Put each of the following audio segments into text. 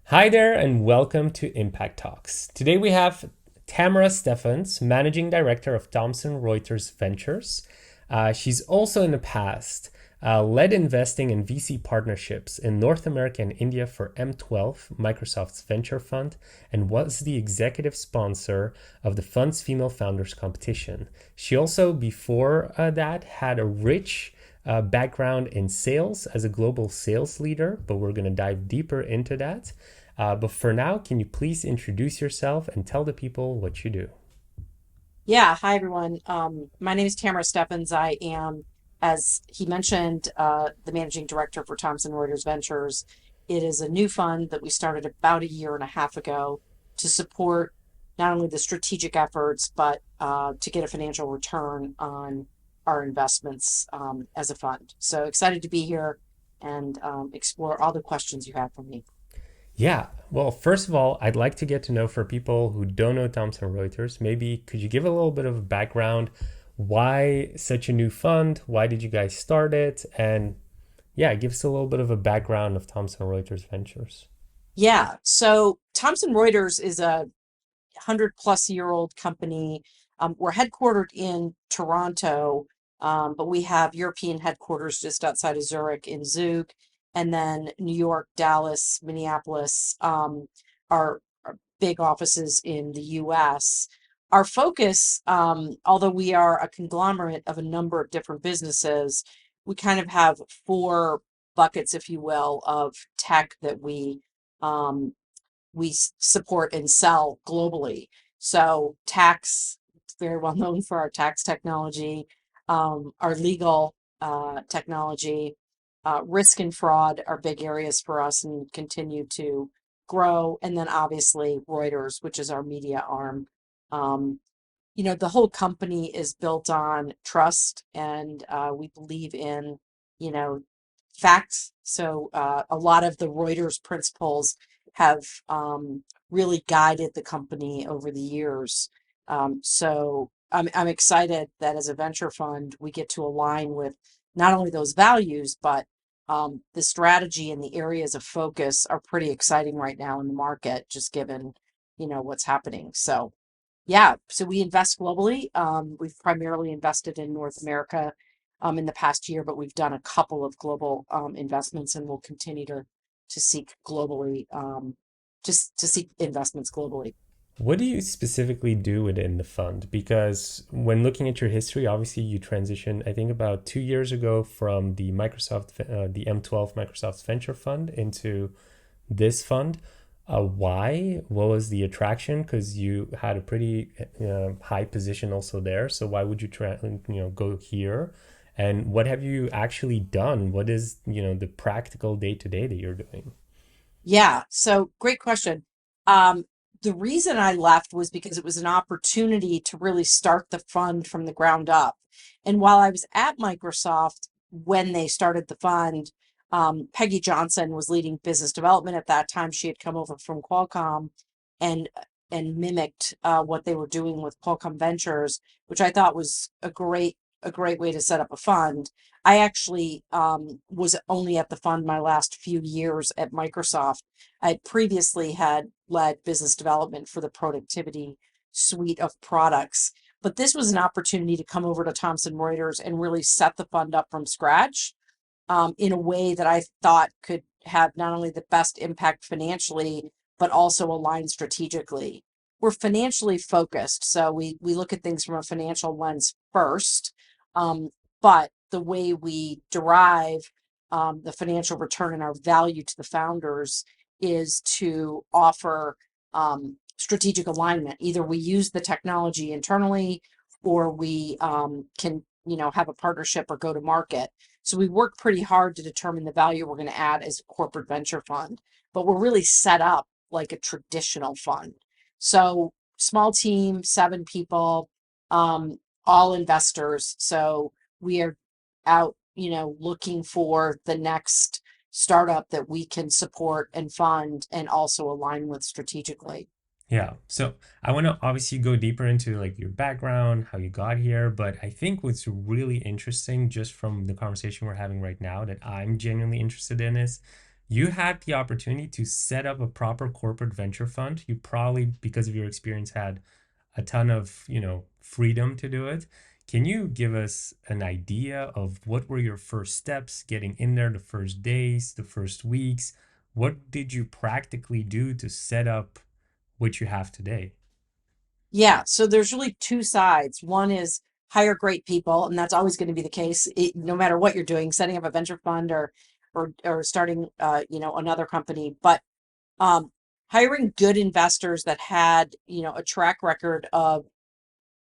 Hi there, and welcome to Impact Talks. Today we have Tamara Steffens, Managing Director of Thomson Reuters Ventures. She's also in the past led investing in VC partnerships in North America and India for M12, Microsoft's venture fund, and was the executive sponsor of the fund's Female Founders Competition. She also, before that, had a rich background in sales as a global sales leader, but we're going to dive deeper into that. But for now, can you please introduce yourself and tell the people what you do? Yeah, hi everyone. My name is Tamara Steffens. I am, as he mentioned, the managing director for Thomson Reuters Ventures. It is a new fund that we started about a year and a half ago to support not only the strategic efforts, but to get a financial return on our investments as a fund. So excited to be here and explore all the questions you have for me. Yeah, well, first of all, I'd like to get to know for people who don't know Thomson Reuters, maybe could you give a little bit of a background? Why such a new fund? Why did you guys start it? And yeah, give us a little bit of a background of Thomson Reuters Ventures. Yeah, so Thomson Reuters is a 100-plus-year-old company. We're headquartered in Toronto, but we have European headquarters just outside of Zurich in Zug, and then New York, Dallas, Minneapolis, are big offices in the US. Our focus, although we are a conglomerate of a number of different businesses, we kind of have four buckets, if you will, of tech that um, we support and sell globally. So tax, very well known for our tax technology, our legal technology, risk and fraud are big areas for us and continue to grow. And then obviously Reuters, which is our media arm. Um, the whole company is built on trust, and we believe in, you know, facts. So a lot of the Reuters principles have really guided the company over the years. So I'm excited that as a venture fund, we get to align with not only those values, but the strategy and the areas of focus are pretty exciting right now in the market, just given, what's happening. So yeah, so we invest globally. We've primarily invested in North America in the past year, but we've done a couple of global investments, and we'll continue to seek globally, just to seek investments globally. What do you specifically do within the fund? Because when looking at your history, obviously you transitioned, I think about 2 years ago from the M12 Microsoft Venture Fund into this fund. Why? What was the attraction? Because you had a pretty high position also there. So why would you go here? And what have you actually done? What is, the practical day to day that you're doing? Yeah, so great question. Um, the reason I left was because it was an opportunity to really start the fund from the ground up. And while I was at Microsoft when they started the fund, Peggy Johnson was leading business development at that time. She had come over from Qualcomm and and mimicked what they were doing with Qualcomm Ventures, which I thought was a great way to set up a fund. I actually was only at the fund my last few years at Microsoft. I previously had led business development for the productivity suite of products, but this was an opportunity to come over to Thomson Reuters and really set the fund up from scratch in a way that I thought could have not only the best impact financially, but also align strategically. We're financially focused, so we look at things from a financial lens first, but the way we derive the financial return and our value to the founders is to offer strategic alignment. Either we use the technology internally, or we can, have a partnership or go to market. So we work pretty hard to determine the value we're going to add as a corporate venture fund, but we're really set up like a traditional fund. So small team, 7 people, all investors. So we are out, looking for the next startup that we can support and fund and also align with strategically. Yeah. So I want to obviously go deeper into like your background, how you got here, but I think what's really interesting just from the conversation we're having right now that I'm genuinely interested in is you had the opportunity to set up a proper corporate venture fund. You probably, because of your experience, had a ton of, freedom to do it. Can you give us an idea of what were your first steps getting in there, the first days, the first weeks? What did you practically do to set up what you have today? Yeah, so there's really two sides. One is hire great people, and that's always going to be the case, no matter what you're doing, setting up a venture fund or starting another company. But um, hiring good investors that had a track record of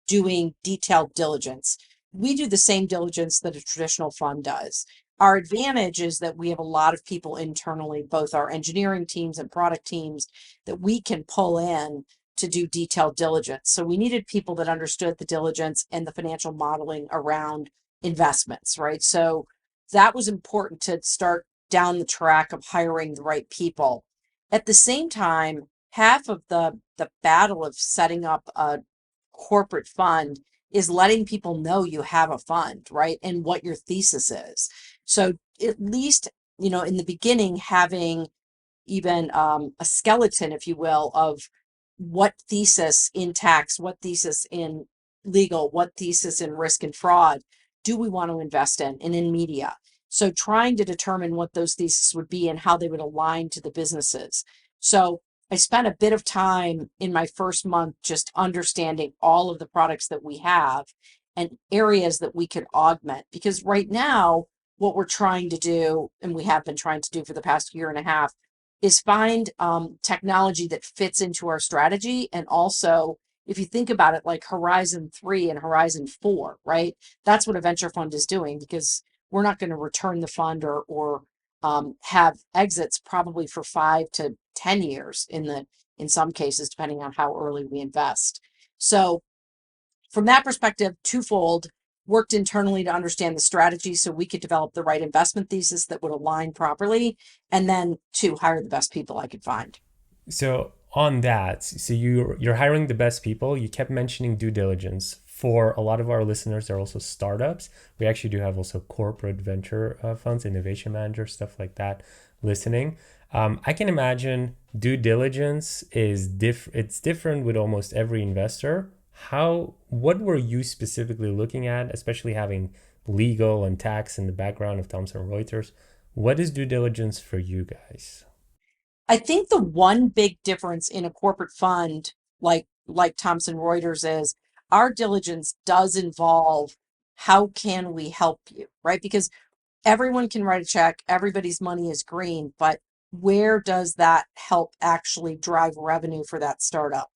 doing detailed diligence. We do the same diligence that a traditional fund does. Our advantage is that we have a lot of people internally, both our engineering teams and product teams, that we can pull in to do detailed diligence. So we needed people that understood the diligence and the financial modeling around investments, right? So that was important to start down the track of hiring the right people. At the same time, half of the battle of setting up a corporate fund is letting people know you have a fund, right? And what your thesis is. So at least, in the beginning, having even a skeleton, if you will, of what thesis in tax, what thesis in legal, what thesis in risk and fraud do we want to invest in and in media. So trying to determine what those theses would be and how they would align to the businesses. So I spent a bit of time in my first month just understanding all of the products that we have and areas that we could augment. Because right now, what we're trying to do, and we have been trying to do for the past year and a half, is find technology that fits into our strategy. And also, if you think about it, like Horizon 3 and Horizon 4, right? That's what a venture fund is doing, because we're not going to return the fund or have exits probably for 5 to 10 years in some cases, depending on how early we invest. So from that perspective, twofold: worked internally to understand the strategy so we could develop the right investment thesis that would align properly, and then two, hire the best people I could find. So on that, so you're hiring the best people. You kept mentioning due diligence. For a lot of our listeners, they're also startups. We actually do have also corporate venture funds, innovation managers, stuff like that, listening. I can imagine due diligence is it's different with almost every investor. What were you specifically looking at, especially having legal and tax in the background of Thomson Reuters? What is due diligence for you guys? I think the one big difference in a corporate fund like Thomson Reuters is our diligence does involve how can we help you, right? Because everyone can write a check, everybody's money is green, but where does that help actually drive revenue for that startup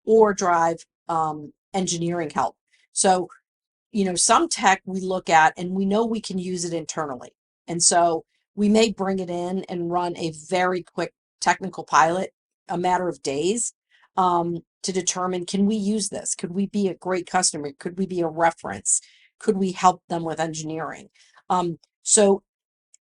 or drive engineering help? So some tech we look at and we know we can use it internally. And so we may bring it in and run a very quick technical pilot, a matter of days, to determine, can we use this? Could we be a great customer? Could we be a reference? Could we help them with engineering? So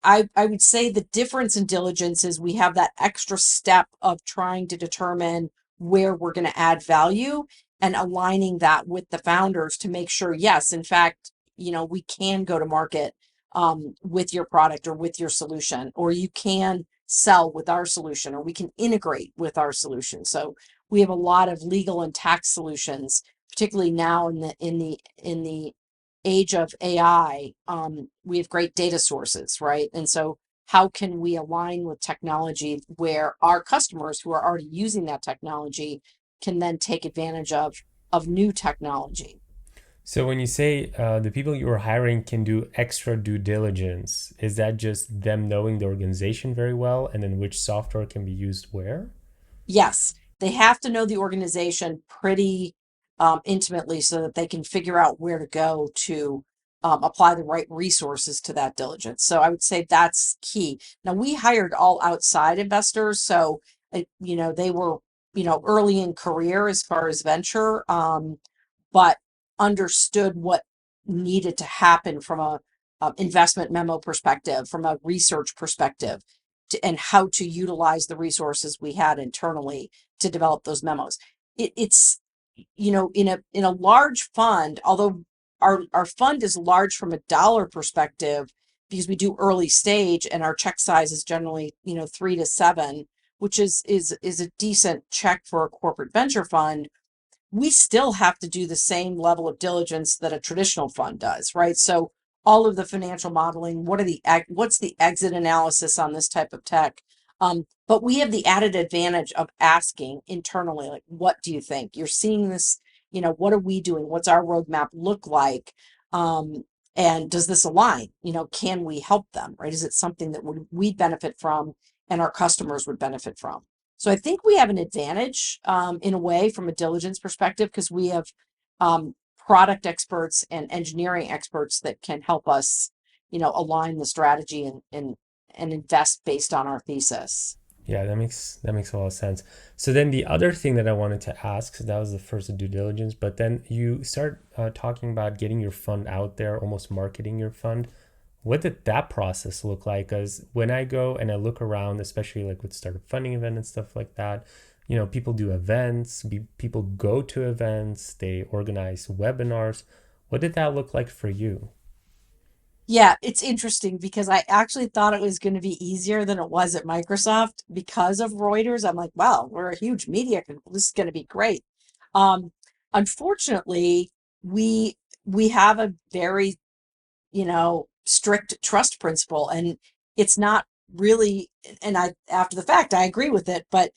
I would say the difference in diligence is we have that extra step of trying to determine where we're going to add value and aligning that with the founders to make sure, yes, in fact, we can go to market with your product or with your solution, or you can sell with our solution, or we can integrate with our solution. So we have a lot of legal and tax solutions, particularly now in the age of AI. We have great data sources, right? And so how can we align with technology where our customers who are already using that technology can then take advantage of new technology? So when you say the people you are hiring can do extra due diligence, is that just them knowing the organization very well and then which software can be used where? Yes, they have to know the organization pretty intimately so that they can figure out where to go to apply the right resources to that diligence. So I would say that's key. Now, we hired all outside investors, so they were early in career as far as venture, but understood what needed to happen from a investment memo perspective, from a research perspective, and how to utilize the resources we had internally to develop those memos. It's in a large fund, although our fund is large from a dollar perspective, because we do early stage and our check size is generally, 3 to 7, which is a decent check for a corporate venture fund. We still have to do the same level of diligence that a traditional fund does, right? So all of the financial modeling, what's the exit analysis on this type of tech? But we have the added advantage of asking internally, like, what do you think? You're seeing this, what are we doing? What's our roadmap look like? And does this align? Can we help them, right? Is it something that we benefit from and our customers would benefit from? So I think we have an advantage in a way from a diligence perspective because we have product experts and engineering experts that can help us, align the strategy and invest based on our thesis. Yeah, that makes a lot of sense. So then the other thing that I wanted to ask, so that was the first due diligence, but then you start talking about getting your fund out there, almost marketing your fund. What did that process look like? Because when I go and I look around, especially like with startup funding event and stuff like that, people do events, people go to events, they organize webinars. What did that look like for you? Yeah, it's interesting because I actually thought it was going to be easier than it was at Microsoft because of Reuters. I'm like, well, we're a huge media. This is going to be great. Um, Unfortunately, we we have a very strict trust principle. And it's not really, and after the fact, I agree with it, but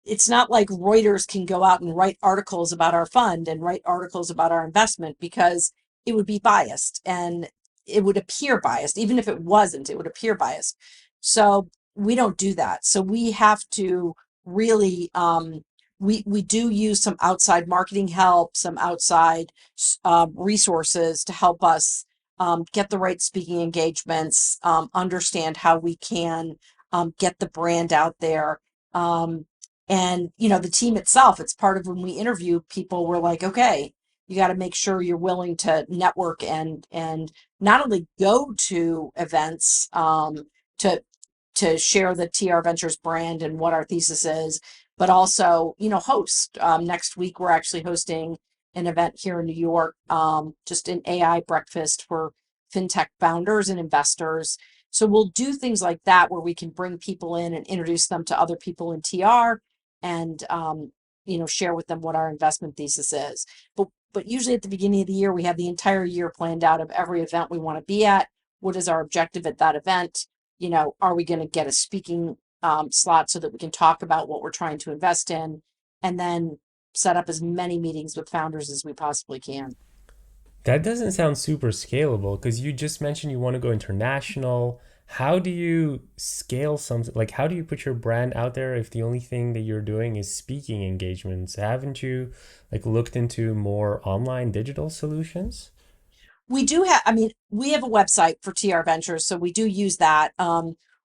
it's not like Reuters can go out and write articles about our fund and write articles about our investment because it would be biased and it would appear biased. Even if it wasn't, it would appear biased. So we don't do that. So we have to really, we do use some outside marketing help, some outside resources to help us get the right speaking engagements, understand how we can get the brand out there. Um, and, the team itself, it's part of when we interview people, we're like, okay, you got to make sure you're willing to network and not only go to events to share the TR Ventures brand and what our thesis is, but also, host. Next week, we're actually hosting an event here in New York, just an AI breakfast for fintech founders and investors. So we'll do things like that where we can bring people in and introduce them to other people in TR and share with them what our investment thesis is. But usually at the beginning of the year, we have the entire year planned out of every event we want to be at. What is our objective at that event? Are we going to get a speaking slot so that we can talk about what we're trying to invest in, and then set up as many meetings with founders as we possibly can. That doesn't sound super scalable because you just mentioned you want to go international. How do you scale something? Like, how do you put your brand out there if the only thing that you're doing is speaking engagements? Haven't you like looked into more online digital solutions? We do have, I mean, we have a website for TR Ventures, so we do use that.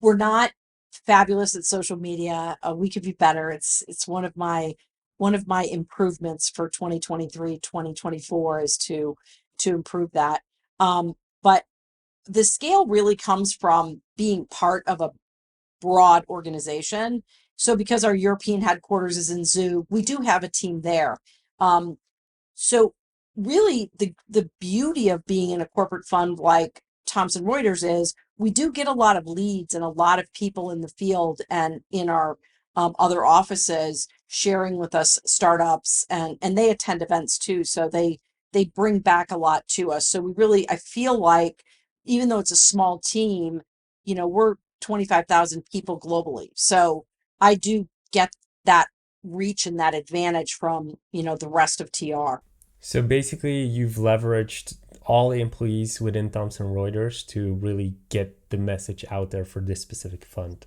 We're not fabulous at social media. We could be better. It's one of my improvements for 2023, 2024 is to improve that. But the scale really comes from being part of a broad organization. So because our European headquarters is in Zug, we do have a team there. Um, so really the beauty of being in a corporate fund like Thomson Reuters is we do get a lot of leads and a lot of people in the field and in our other offices sharing with us startups and they attend events too. So they bring back a lot to us. So I feel like even though it's a small team, we're 25,000 people globally. So I do get that reach and that advantage from, the rest of TR. So basically, you've leveraged all the employees within Thomson Reuters to really get the message out there for this specific fund.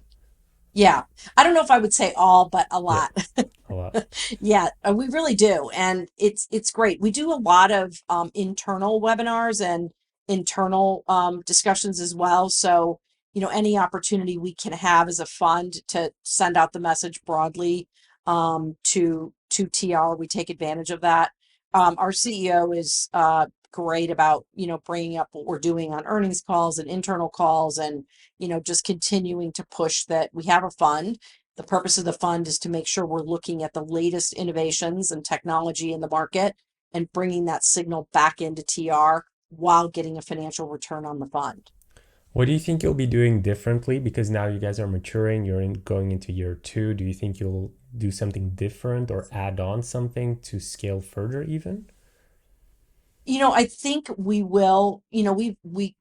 Yeah. I don't know if I would say all, but a Yeah, lot. a lot. Yeah, we really do. And it's great. We do a lot of internal webinars and internal discussions as well. So, any opportunity we can have as a fund to send out the message broadly to TR, we take advantage of that. Our CEO is great about, bringing up what we're doing on earnings calls and internal calls and, just continuing to push that we have a fund. The purpose of the fund is to make sure we're looking at the latest innovations and technology in the market and bringing that signal back into TR while getting a financial return on the fund. What do you think you'll be doing differently? Because now you guys are maturing, going into year two. Do you think you'll do something different or add on something to scale further even? I think we will, we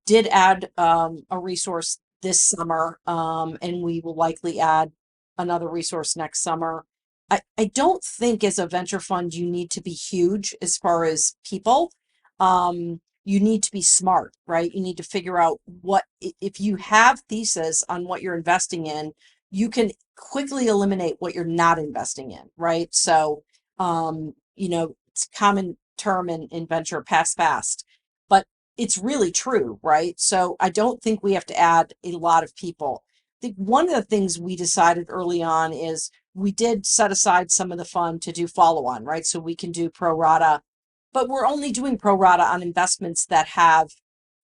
did add a resource this summer, and we will likely add another resource next summer. I don't think as a venture fund you need to be huge as far as people. You need to be smart, right? You need to figure out if you have thesis on what you're investing in, you can quickly eliminate what you're not investing in, right? So, it's a common term in venture, pass fast. But it's really true, right? So I don't think we have to add a lot of people. I think one of the things we decided early on is we did set aside some of the fund to do follow on, right? So we can do pro rata, but we're only doing pro rata on investments that have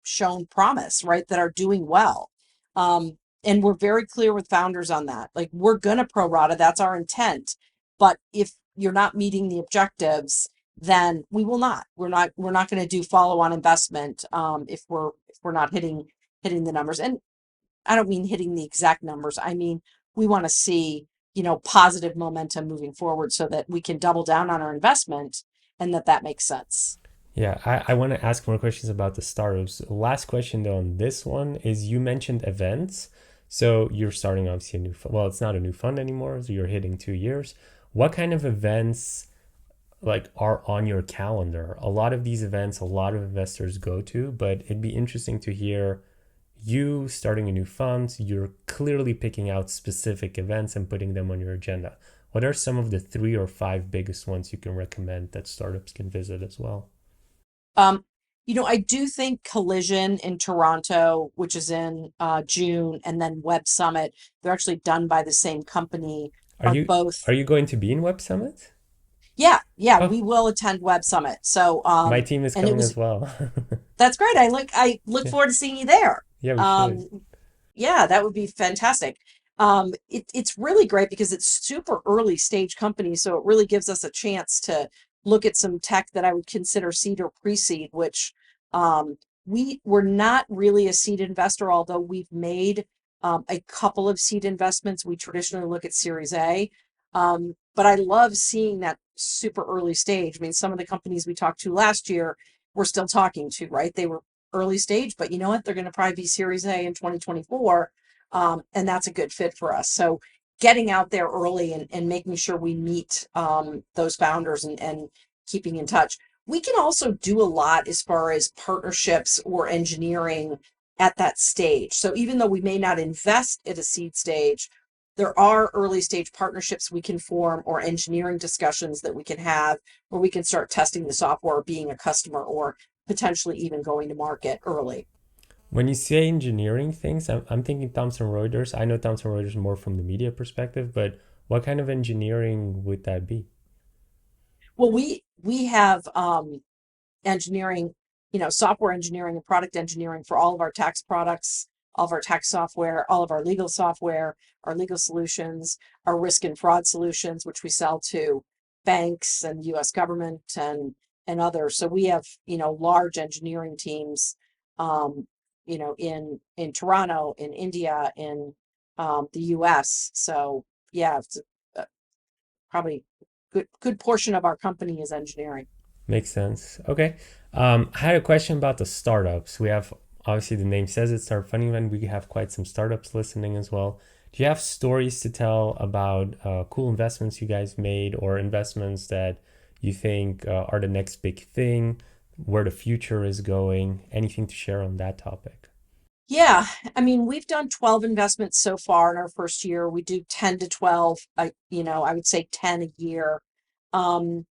shown promise, right? That are doing well. And we're very clear with founders on that. Like we're gonna pro rata, that's our intent. But if you're not meeting the objectives, then we will not. We're not going to do follow-on investment if we're not hitting the numbers. And I don't mean hitting the exact numbers. I mean we want to see, positive momentum moving forward so that we can double down on our investment and that makes sense. Yeah, I want to ask more questions about the startups. Last question though on this one is you mentioned events. So you're starting obviously a new fund. Well, it's not a new fund anymore. So you're hitting 2 years. What kind of events like are on your calendar? A lot of these events, a lot of investors go to, but it'd be interesting to hear you starting a new fund. You're clearly picking out specific events and putting them on your agenda. What are some of the 3 or 5 biggest ones you can recommend that startups can visit as well? Um, I do think Collision in Toronto, which is in June, and then Web Summit, they're actually done by the same company, Are are you both. are you going to be in Web Summit? Yeah, yeah, Oh, we will attend Web Summit. So, my team is and it coming was as well. that's great. I look Yeah, forward to seeing you there. yeah, we should. Um, yeah, that would be fantastic. It's really great because it's super early stage company, so it really gives us a chance to look at some tech that I would consider seed or pre-seed, which um, we were not really a seed investor, although we've made a couple of seed investments. We traditionally look at Series A, but I love seeing that super early stage. I mean, some of the companies we talked to last year, we're still talking to, right? They were early stage, but you know what? They're going to probably be Series A in 2024. And that's a good fit for us. So getting out there early and making sure we meet those founders and keeping in touch. We can also do a lot as far as partnerships or engineering at that stage. So even though we may not invest at a seed stage, there are early stage partnerships we can form or engineering discussions that we can have where we can start testing the software, being a customer, or potentially even going to market early. When you say engineering things, I'm thinking Thomson Reuters. I know Thomson Reuters more from the media perspective, but what kind of engineering would that be? Well, we have engineering, software engineering and product engineering for all of our tax products, all of our tax software, all of our legal software, our legal solutions, our risk and fraud solutions, which we sell to banks and US government and others. So we have, large engineering teams, um, in Toronto, in India, in the US. So yeah, it's probably good portion of our company is engineering. Makes sense. Okay. I had a question about the startups. We have obviously the name says it's Startup Funding Event. We have quite some startups listening as well. Do you have stories to tell about cool investments you guys made or investments that you think are the next big thing, where the future is going? Anything to share on that topic? Yeah, I mean, we've done 12 investments so far in our first year. We do 10 to 12, I would say 10 a year. Um,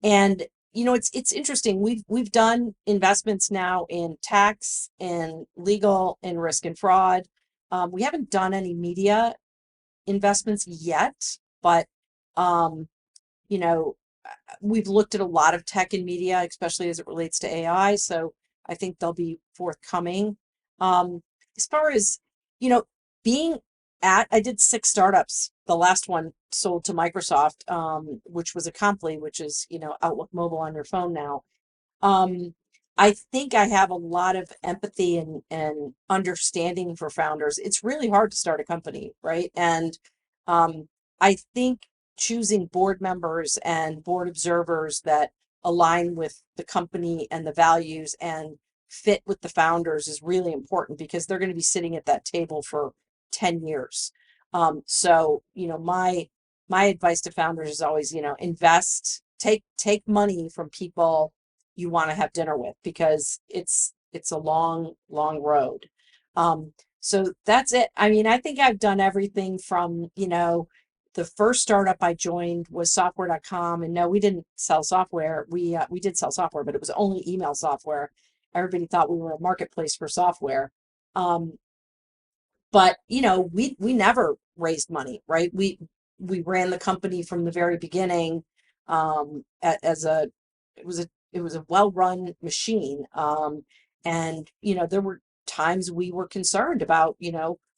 and it's interesting. We've done investments now in tax and legal and risk and fraud. We haven't done any media investments yet, but um, you know, we've looked at a lot of tech and media, especially as it relates to AI. So I think they'll be forthcoming. As far as, you know, being I did 6 startups. The last one sold to Microsoft, which was Acompli, which is, Outlook Mobile on your phone now. Um, I think I have a lot of empathy and understanding for founders. It's really hard to start a company, right? And um, I think choosing board members and board observers that align with the company and the values and fit with the founders is really important because they're going to be sitting at that table for 10 years. So, my advice to founders is always, invest, take money from people you want to have dinner with because it's a long, long road. So that's it. I mean, I think I've done everything from, the first startup I joined was software.com, and no, we didn't sell software. We did sell software, but it was only email software. Everybody thought we were a marketplace for software. Um, but we never raised money, right? We ran the company from the very beginning, as a it was a well-run machine. And there were times we were concerned about,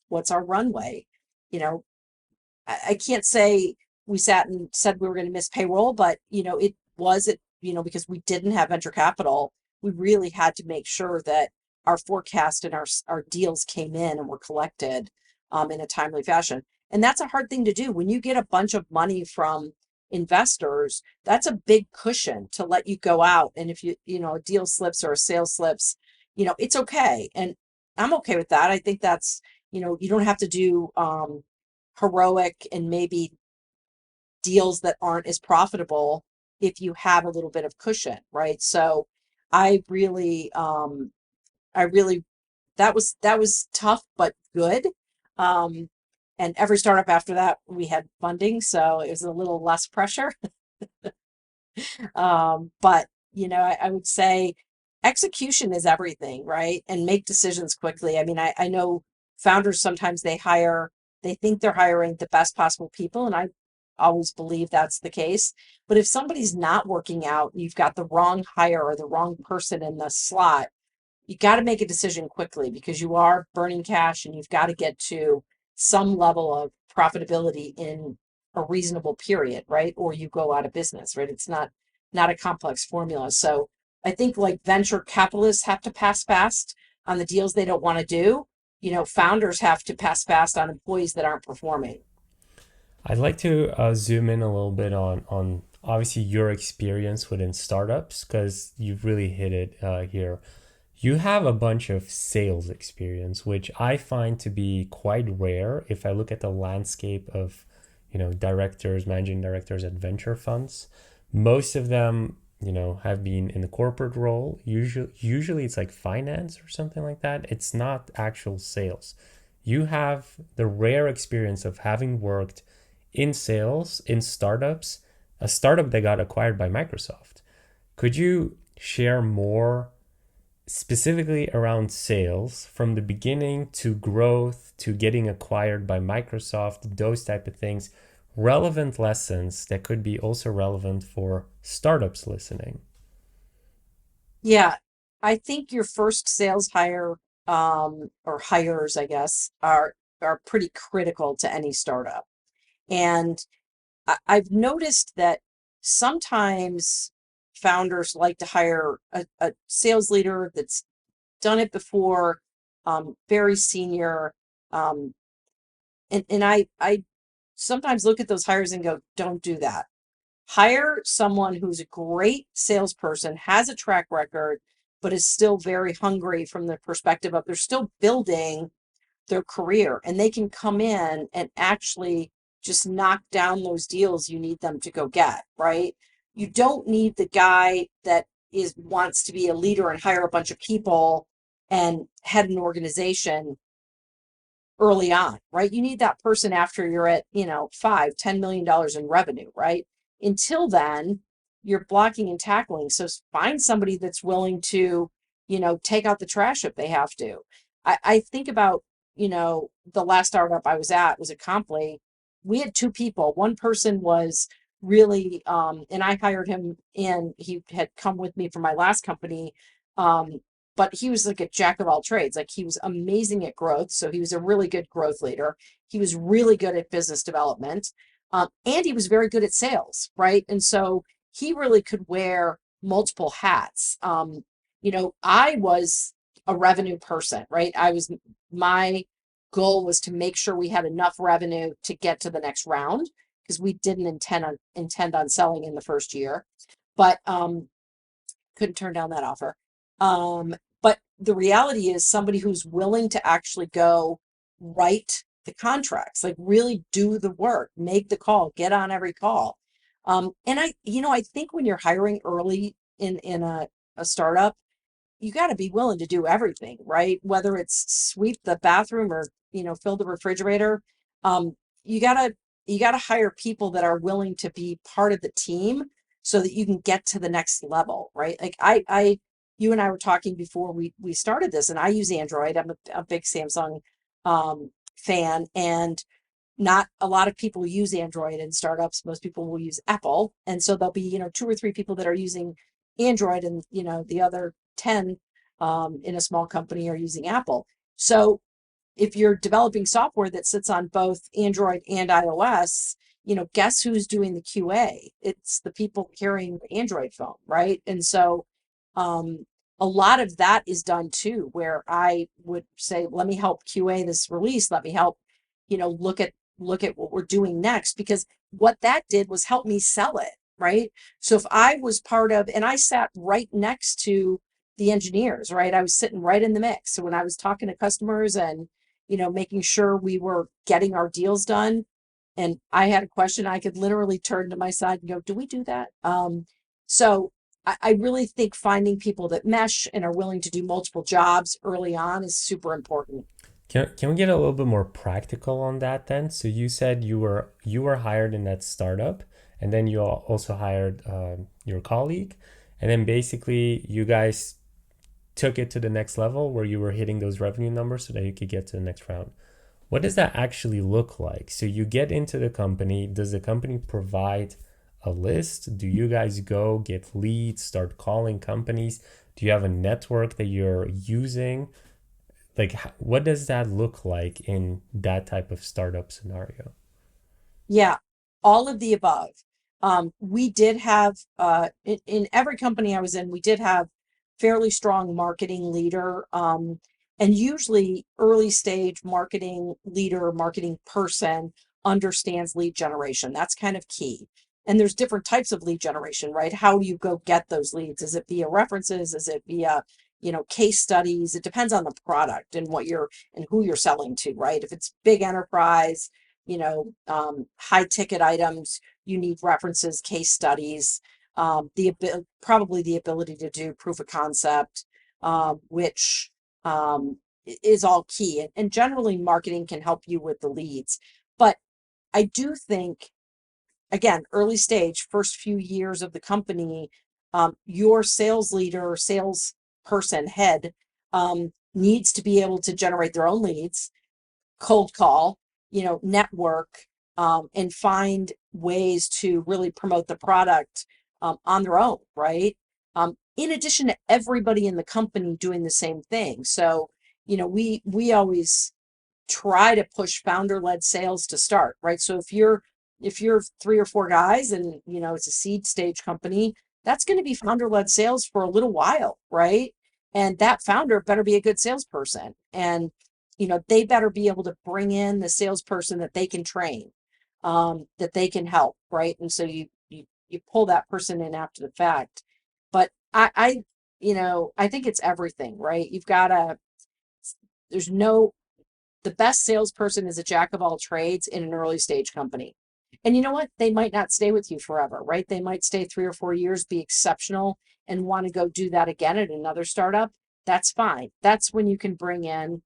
what's our runway. you know I can't say we sat and said we were going to miss payroll, but it was it, because we didn't have venture capital, we really had to make sure that our forecast and our deals came in and were collected in a timely fashion. And that's a hard thing to do. When you get a bunch of money from investors, that's a big cushion to let you go out. And if a deal slips or a sale slips, it's okay. And I'm okay with that. I think that's, you don't have to do heroic and maybe deals that aren't as profitable if you have a little bit of cushion, right? So I really, I really, that was tough but good. Um, and every startup after that, we had funding, so it was a little less pressure. But I would say execution is everything, right? And make decisions quickly. I mean, I know founders sometimes they think they're hiring the best possible people, and I always believe that's the case. But if somebody's not working out, you've got the wrong hire or the wrong person in the slot, you got to make a decision quickly because you are burning cash and you've got to get to some level of profitability in a reasonable period, right? Or you go out of business, right? It's not a complex formula. So I think like venture capitalists have to pass fast on the deals they don't want to do. Founders have to pass fast on employees that aren't performing. I'd like to zoom in a little bit on obviously your experience within startups because you've really hit it here. You have a bunch of sales experience, which I find to be quite rare if I look at the landscape of, directors, managing directors at venture funds. Most of them, have been in the corporate role. Usually it's like finance or something like that. It's not actual sales. You have the rare experience of having worked in sales in startups, a startup that got acquired by Microsoft. Could you share more specifically around sales from the beginning to growth to getting acquired by Microsoft, those type of things, relevant lessons that could be also relevant for startups listening? Yeah, I think your first sales hire, or hires, I guess, are pretty critical to any startup. And I've noticed that sometimes founders like to hire a sales leader that's done it before, very senior. Um, and I sometimes look at those hires and go, don't do that. Hire someone who's a great salesperson, has a track record, but is still very hungry from the perspective of they're still building their career and they can come in and actually just knock down those deals you need them to go get, right? You don't need the guy that is wants to be a leader and hire a bunch of people and head an organization early on, right? You need that person after you're at, $5, $10 million in revenue, right? Until then, you're blocking and tackling. So find somebody that's willing to, take out the trash if they have to. I think about, the last startup I was at was Acompli. We had two people. One person was really, and I hired him in, he had come with me from my last company. Um, but he was like a jack of all trades. Like he was amazing at growth. So he was a really good growth leader. He was really good at business development. And he was very good at sales, right? And so he really could wear multiple hats. I was a revenue person, right? My goal was to make sure we had enough revenue to get to the next round because we didn't intend on selling in the first year, but couldn't turn down that offer. Um, but the reality is somebody who's willing to actually go write the contracts, like really do the work, make the call, get on every call. And I think when you're hiring early in a startup, you got to be willing to do everything, right? Whether it's sweep the bathroom or, fill the refrigerator. Um, you gotta you gotta hire people that are willing to be part of the team so that you can get to the next level, right? Like you and I were talking before we started this, and I use Android. I'm a big Samsung fan, and not a lot of people use Android in startups. Most people will use Apple. And so there'll be, two or three people that are using Android, and, the other 10 in a small company are using Apple. So if you're developing software that sits on both Android and iOS, guess who's doing the QA? It's the people carrying the Android phone, right? And so um, a lot of that is done too, where I would say, let me help QA this release. Let me help, look at what we're doing next, because what that did was help me sell it, right? So if I was part of, and I sat right next to the engineers, right? I was sitting right in the mix. So when I was talking to customers and making sure we were getting our deals done. And I had a question, I could literally turn to my side and go, do we do that? So I really think finding people that mesh and are willing to do multiple jobs early on is super important. Can we get a little bit more practical on that then? So you said you were hired in that startup, and then you also hired your colleague, and then basically you guys took it to the next level where you were hitting those revenue numbers so that you could get to the next round. What does that actually look like? So you get into the company. Does the company provide a list? Do you guys go get leads, start calling companies? Do you have a network that you're using? Like, what does that look like in that type of startup scenario? Yeah, all of the above. We did have in every company I was in, we did have fairly strong marketing leader. And usually early stage marketing leader, marketing person understands lead generation. That's kind of key. And there's different types of lead generation, right? How do you go get those leads? Is it via references? Is it via, case studies? It depends on the product and and who you're selling to, right? If it's big enterprise, high ticket items, you need references, case studies, probably the ability to do proof of concept, which is all key. And generally, marketing can help you with the leads. But I do think, again, early stage, first few years of the company, your sales leader or sales person head needs to be able to generate their own leads, cold call, network, and find ways to really promote the product on their own, right? In addition to everybody in the company doing the same thing. So, we always try to push founder-led sales to start, right? So if you're three or four guys and it's a seed stage company, that's going to be founder-led sales for a little while, right? And that founder better be a good salesperson. And they better be able to bring in the salesperson that they can train, that they can help, right? And so you pull that person in after the fact. But I think it's everything, right? There's no the best salesperson is a jack of all trades in an early stage company. And you know what? They might not stay with you forever, right? They might stay 3 or 4 years, be exceptional, and want to go do that again at another startup. That's fine. That's when you can bring in,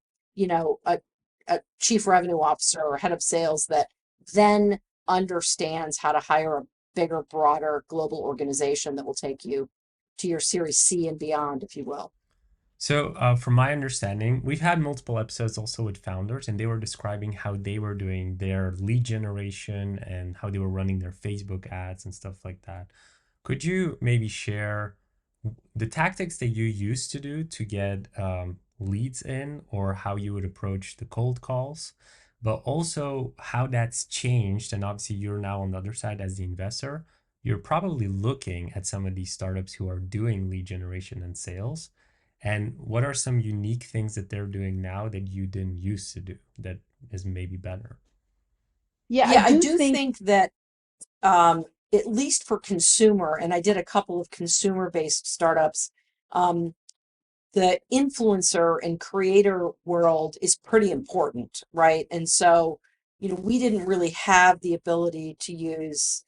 a chief revenue officer or head of sales that then understands how to hire a bigger, broader global organization that will take you to your Series C and beyond, if you will. So, from my understanding, we've had multiple episodes also with founders, and they were describing how they were doing their lead generation and how they were running their Facebook ads and stuff like that. Could you maybe share the tactics that you used to do to get leads in, or how you would approach the cold calls, but also how that's changed? And obviously, you're now on the other side as the investor. You're probably looking at some of these startups who are doing lead generation and sales. And what are some unique things that they're doing now that you didn't used to do that is maybe better? Yeah, I do think that at least for consumer, and I did a couple of consumer-based startups, um, the influencer and creator world is pretty important, right? And so, we didn't really have the ability to use,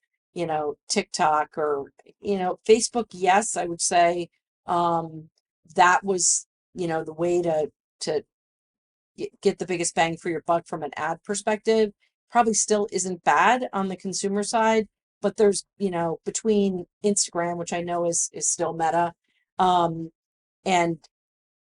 TikTok or, Facebook. Yes, I would say that was, the way to get the biggest bang for your buck from an ad perspective. Probably still isn't bad on the consumer side, but there's, between Instagram, which I know is still Meta, um, and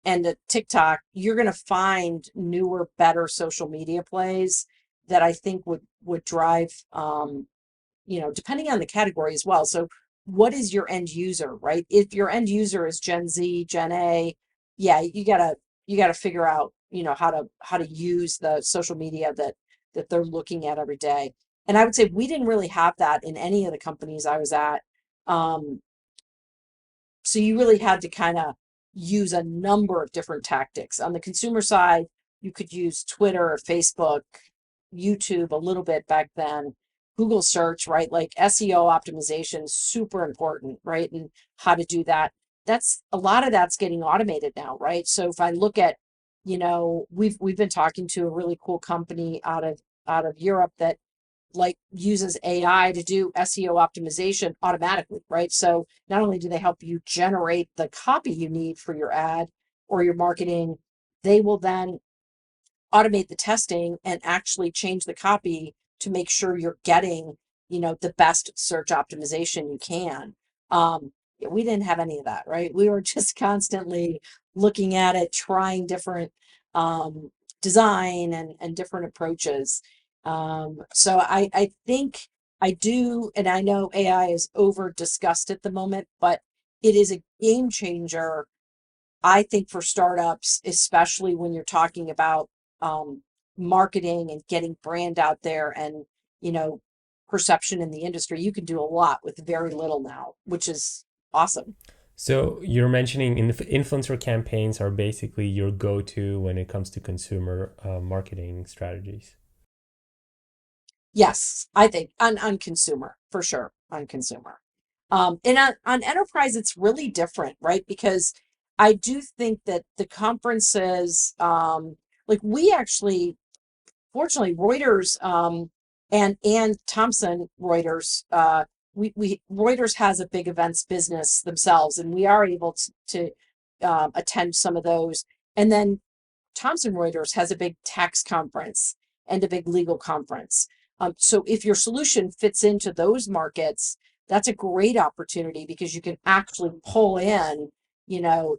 a TikTok, you're going to find newer, better social media plays that I think would drive, depending on the category as well. So, what is your end user, right? If your end user is Gen Z, Gen A, yeah, you gotta figure out, how to use the social media that they're looking at every day. And I would say we didn't really have that in any of the companies I was at. Um, so you really had to kind of use a number of different tactics. On the consumer side, you could use Twitter, Facebook, YouTube a little bit back then, Google search, right? Like SEO optimization, super important, right? And how to do that. That's a lot of that's getting automated now, right? So if I look at, we've been talking to a really cool company out of Europe that like uses AI to do SEO optimization automatically, right? So not only do they help you generate the copy you need for your ad or your marketing, they will then automate the testing and actually change the copy to make sure you're getting, the best search optimization you can. Yeah, we didn't have any of that, right? We were just constantly looking at it, trying different design and different approaches. So I think I do, and I know AI is over discussed at the moment, but it is a game changer, I think, for startups, especially when you're talking about marketing and getting brand out there and, you know, perception in the industry. You can do a lot with very little now, which is awesome. So you're mentioning influencer campaigns are basically your go-to when it comes to consumer marketing strategies. Yes, I think on consumer for sure, on consumer. And on enterprise, it's really different, right? Because I do think that the conferences, like we actually, fortunately, Reuters and Thomson Reuters, we Reuters has a big events business themselves, and we are able to attend some of those. And then Thomson Reuters has a big tax conference and a big legal conference. So if your solution fits into those markets, that's a great opportunity because you can actually pull in,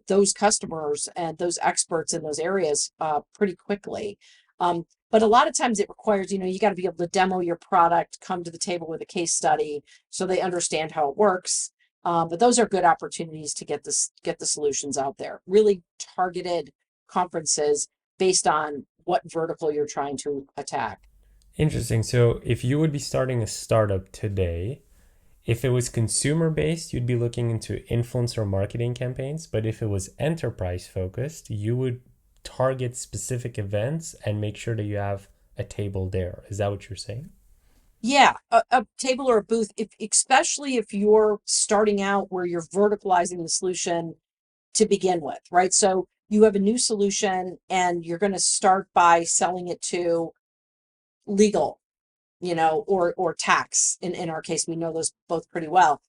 those customers and those experts in those areas pretty quickly. But a lot of times it requires, you got to be able to demo your product, come to the table with a case study so they understand how it works. But those are good opportunities to get the solutions out there. Really targeted conferences based on what vertical you're trying to attack. Interesting. So if you would be starting a startup today, if it was consumer based, you'd be looking into influencer marketing campaigns. But if it was enterprise focused, you would target specific events and make sure that you have a table there. Is that what you're saying? Yeah, a table or a booth, if especially if you're starting out where you're verticalizing the solution to begin with, right? So you have a new solution and you're going to start by selling it to legal, or tax. In our case, we know those both pretty well.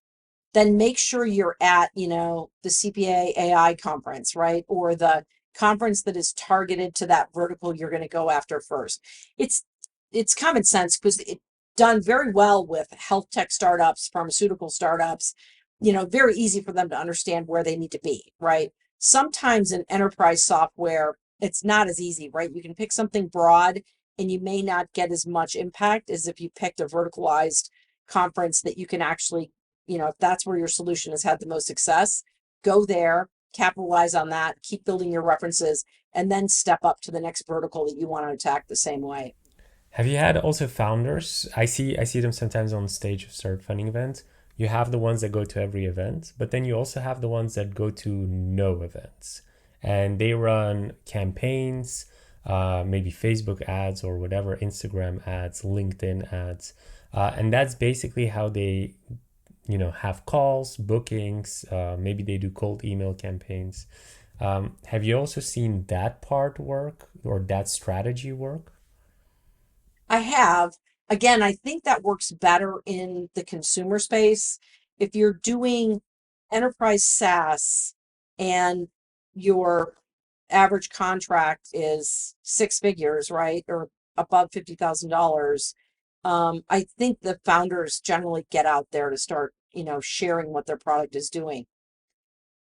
Then make sure you're at, the CPA AI conference, right? Or the conference that is targeted to that vertical you're going to go after first. It's it's common sense because it's done very well with health tech startups, pharmaceutical startups, very easy for them to understand where they need to be, right? Sometimes in enterprise software, it's not as easy, right? You can pick something broad and you may not get as much impact as if you picked a verticalized conference that you can actually, if that's where your solution has had the most success, go there, capitalize on that, keep building your references, and then step up to the next vertical that you want to attack the same way. Have you had also founders? I see them sometimes on stage of start funding events. You have the ones that go to every event, but then you also have the ones that go to no events. and they run campaigns, maybe Facebook ads or whatever, Instagram ads, LinkedIn ads. And that's basically how they, have calls, bookings, maybe they do cold email campaigns. Have you also seen that part work or that strategy work? I have. Again, I think that works better in the consumer space. If you're doing enterprise SaaS and your average contract is six figures, right? Or above $50,000. I think the founders generally get out there to start, sharing what their product is doing.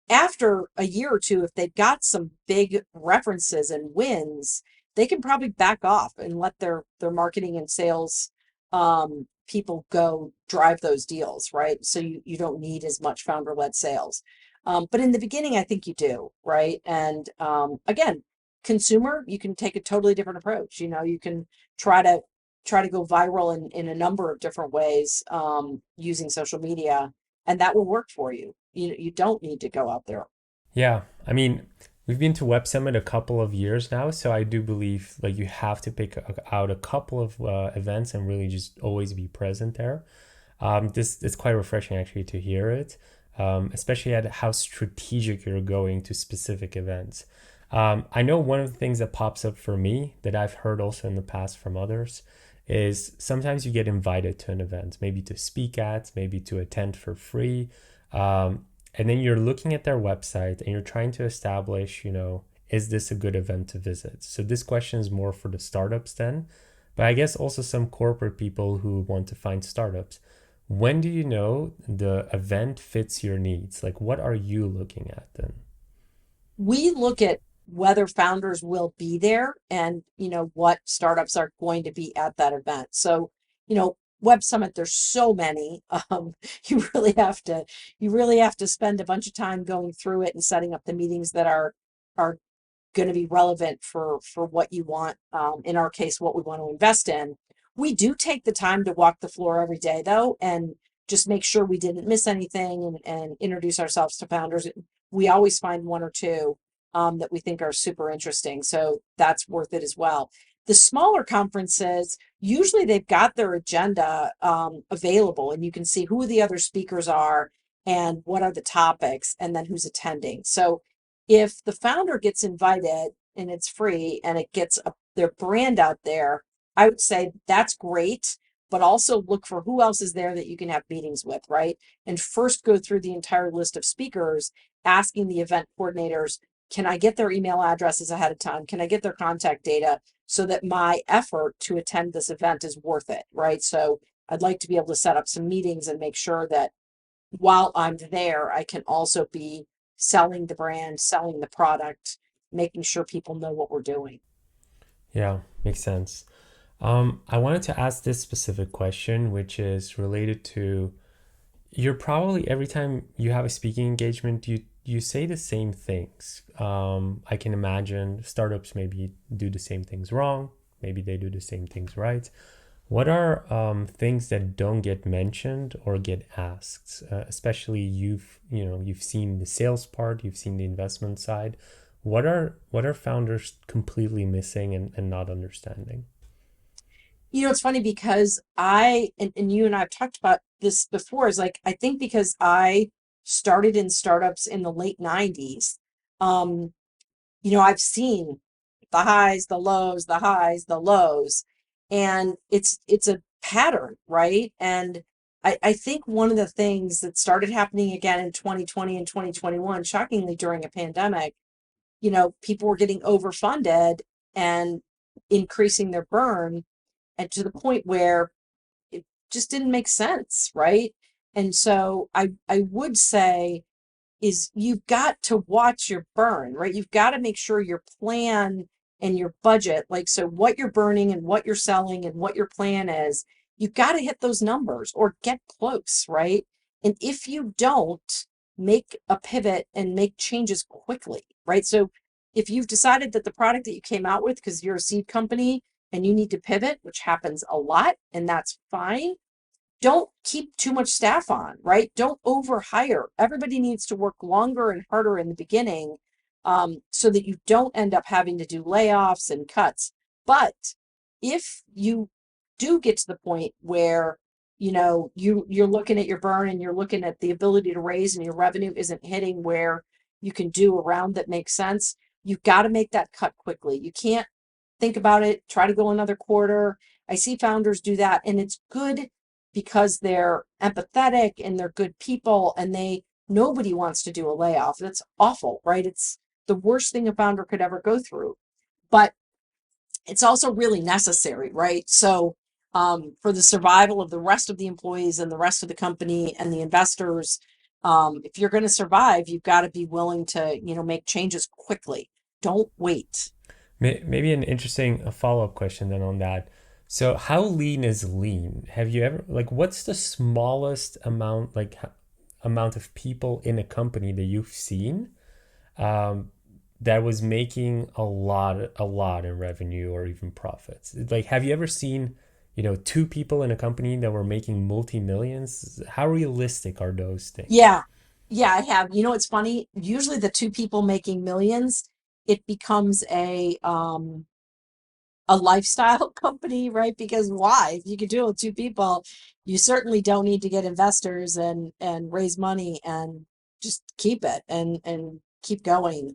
After a year or two, if they've got some big references and wins, they can probably back off and let their marketing and sales people go drive those deals, right? So you don't need as much founder-led sales. But in the beginning, I think you do, right? And again, consumer, you can take a totally different approach. You can try to go viral in a number of different ways using social media, and that will work for you. You don't need to go out there. Yeah, I mean, we've been to Web Summit a couple of years now, so I do believe like you have to pick out a couple of events and really just always be present there. This it's quite refreshing actually to hear it, especially at how strategic you're going to specific events. I know one of the things that pops up for me that I've heard also in the past from others is sometimes you get invited to an event, maybe to speak at, maybe to attend for free. Um, and then you're looking at their website and you're trying to establish, is this a good event to visit? So this question is more for the startups then, but I guess also some corporate people who want to find startups. When do you know the event fits your needs? Like, what are you looking at then? We look at whether founders will be there and what startups are going to be at that event. So Web Summit, there's so many. You really have to spend a bunch of time going through it and setting up the meetings that are going to be relevant for what you want. In our case, what we want to invest in. We do take the time to walk the floor every day, though, and just make sure we didn't miss anything and introduce ourselves to founders. We always find one or two that we think are super interesting, so that's worth it as well. The smaller conferences, usually they've got their agenda available, and you can see who the other speakers are and what are the topics, and then who's attending. So if the founder gets invited and it's free and it gets their brand out there, I would say that's great, but also look for who else is there that you can have meetings with, right? And first go through the entire list of speakers, asking the event coordinators, can I get their email addresses ahead of time? Can I get their contact data so that my effort to attend this event is worth it, right? So I'd like to be able to set up some meetings and make sure that while I'm there, I can also be selling the brand, selling the product, making sure people know what we're doing. Yeah, makes sense. I wanted to ask this specific question, which is related to you're probably every time you have a speaking engagement, you say the same things. I can imagine startups maybe do the same things wrong, maybe they do the same things right. What are things that don't get mentioned or get asked? Especially you've seen the sales part, you've seen the investment side. What are founders completely missing and not understanding? It's funny because and you and I have talked about this before, is like, I think because I started in startups in the late 90s, um, I've seen the highs, the lows, the highs, the lows, and it's a pattern, right? And I think one of the things that started happening again in 2020 and 2021, shockingly during a pandemic, people were getting overfunded and increasing their burn, and to the point where it just didn't make sense, right? And so I would say is you've got to watch your burn, right? You've got to make sure your plan and your budget, like, so what you're burning and what you're selling and what your plan is, you've got to hit those numbers or get close, right? And if you don't, make a pivot and make changes quickly, right? So if you've decided that the product that you came out with, because you're a seed company and you need to pivot, which happens a lot, and that's fine, don't keep too much staff on, right? Don't overhire. Everybody needs to work longer and harder in the beginning so that you don't end up having to do layoffs and cuts. But if you do get to the point where you're looking at your burn and you're looking at the ability to raise and your revenue isn't hitting where you can do a round that makes sense, you've got to make that cut quickly. You can't think about it, try to go another quarter. I see founders do that, and it's good because they're empathetic and they're good people, and nobody wants to do a layoff. That's awful, right? It's the worst thing a founder could ever go through. But it's also really necessary, right? So for the survival of the rest of the employees and the rest of the company and the investors, if you're going to survive, you've got to be willing to, make changes quickly. Don't wait. Maybe an interesting follow-up question then on that. So how lean is lean? Have you ever like what's the smallest amount amount of people in a company that you've seen um, that was making a lot in revenue or even profits? Like have you ever seen, two people in a company that were making multi-millions? How realistic are those things? Yeah. Yeah, I have. It's funny. Usually the two people making millions, it becomes a lifestyle company, right? Because why? If you could do it with two people, you certainly don't need to get investors and raise money and just keep it and keep going.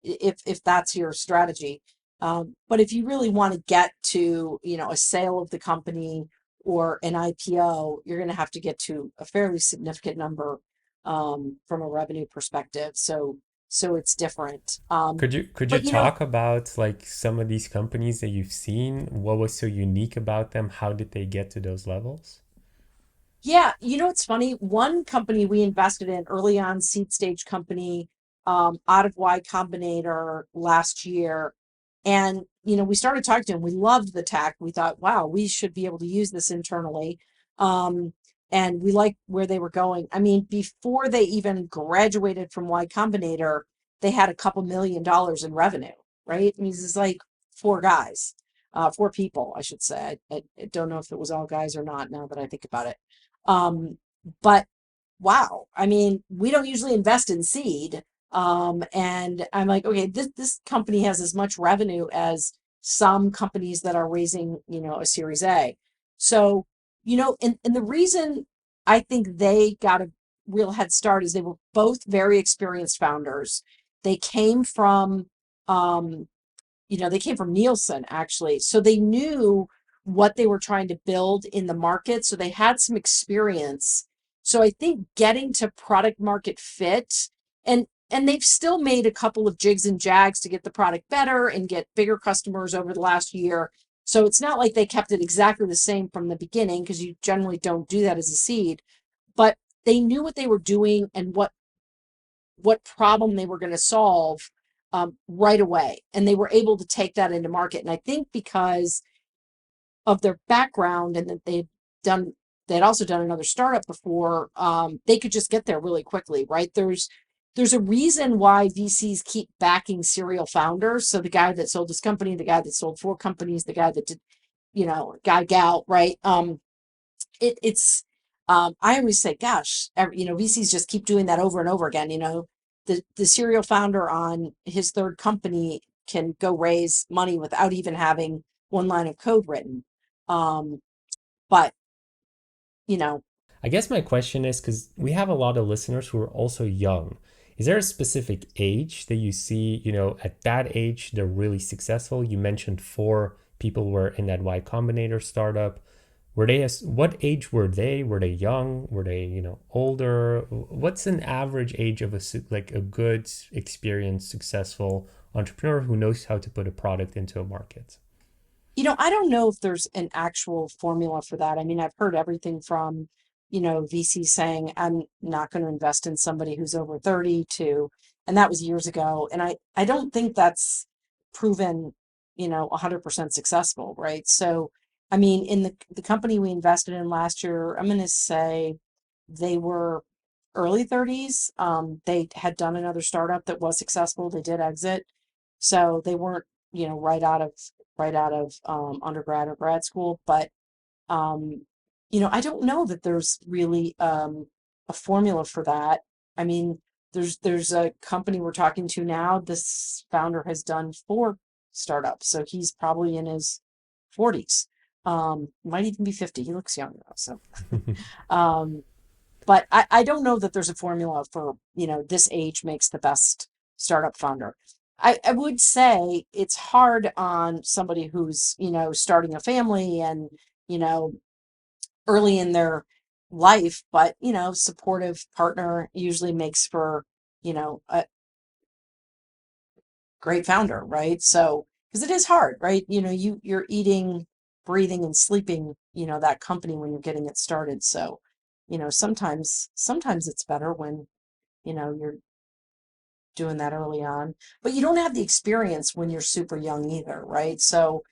If that's your strategy. But if you really want to get to, a sale of the company or an IPO, you're going to have to get to a fairly significant number from a revenue perspective. So it's different. Could you But talk about like some of these companies that you've seen? What was so unique about them? How did they get to those levels? Yeah, it's funny. One company we invested in early on, seed stage company, out of Y Combinator last year. And, we started talking to them. We loved the tech. We thought, wow, we should be able to use this internally. Um, and we liked where they were going. I mean, before they even graduated from Y Combinator, they had a couple $1 million in revenue, right? I mean, this is like four guys, four people, I should say. I don't know if it was all guys or not now that I think about it. Um, but wow, I mean, we don't usually invest in seed. And I'm like, okay, this company has as much revenue as some companies that are raising, a Series A. So, and the reason I think they got a real head start is they were both very experienced founders. They came from um, they came from Nielsen actually. So they knew what they were trying to build in the market. So they had some experience. So I think getting to product market fit and they've still made a couple of jigs and jags to get the product better and get bigger customers over the last year. So it's not like they kept it exactly the same from the beginning because you generally don't do that as a seed, but they knew what they were doing and what problem they were going to solve right away. And they were able to take that into market. And I think because of their background and that done, they'd also done another startup before, they could just get there really quickly, right? There's a reason why VCs keep backing serial founders. So the guy that sold his company, the guy that sold four companies, the guy that did, guy gal, right? It's I always say, gosh, VCs just keep doing that over and over again. The serial founder on his third company can go raise money without even having one line of code written. Um, but you know, I guess my question is because we have a lot of listeners who are also young. Is there a specific age that you see, at that age, they're really successful? You mentioned four people were in that Y Combinator startup. What age were they? Were they young? Were they, older? What's an average age of like a good, experienced, successful entrepreneur who knows how to put a product into a market? I don't know if there's an actual formula for that. I mean, I've heard everything from, VC saying, I'm not going to invest in somebody who's over 30 to, and that was years ago. And I don't think that's proven, 100% successful, right? So, I mean, in the company we invested in last year, I'm going to say they were early 30s. They had done another startup that was successful. They did exit. So they weren't, right out of undergrad or grad school. But um, I don't know that there's really a formula for that. I mean, There's a company we're talking to now. This founder has done 4 startups, so he's probably in his 40s. Might even be 50. He looks young though. So, um, but I don't know that there's a formula for, this age makes the best startup founder. I would say it's hard on somebody who's, starting a family and, you know, early in their life, but, supportive partner usually makes for, a great founder, right? So, because it is hard, right? You're eating, breathing, and sleeping, that company when you're getting it started. So, sometimes it's better when, you're doing that early on, but you don't have the experience when you're super young either, right? So,